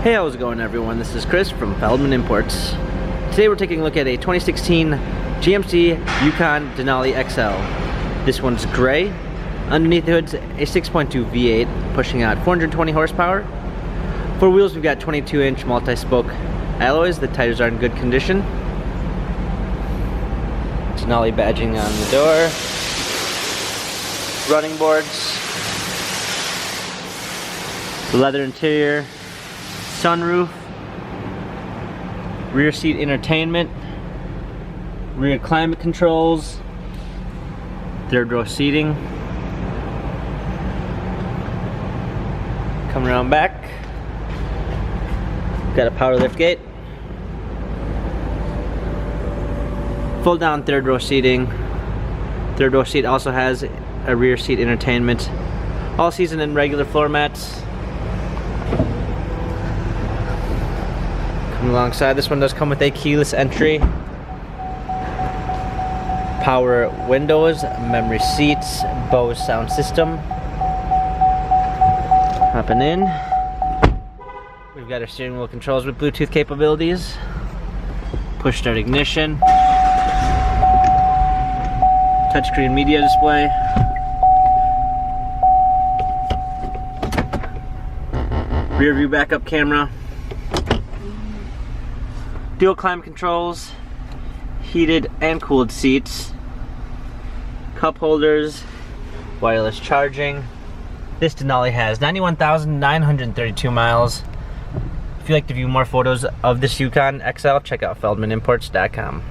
Hey, how's it going everyone? This is Chris from Feldmann Imports. Today we're taking a look at a 2016 GMC Yukon Denali XL. This one's gray. Underneath the hood's a 6.2 V8 pushing out 420 horsepower. For wheels we've got 22-inch multi-spoke alloys. The tires are in good condition. Denali badging on the door. Running boards. Leather interior. Sunroof, rear seat entertainment, rear climate controls, third row seating. Coming around back, got a power lift gate, fold down third row seating. Third row seat also has a rear seat entertainment, all season and regular floor mats. Alongside, this one does come with a keyless entry, power windows, memory seats, Bose sound system. Hopping in, we've got our steering wheel controls with Bluetooth capabilities, push start ignition, touchscreen media display, rear view backup camera, dual climate controls, heated and cooled seats, cup holders, wireless charging. This Denali has 91,932 miles. If you'd like to view more photos of this Yukon XL, check out feldmanimports.com.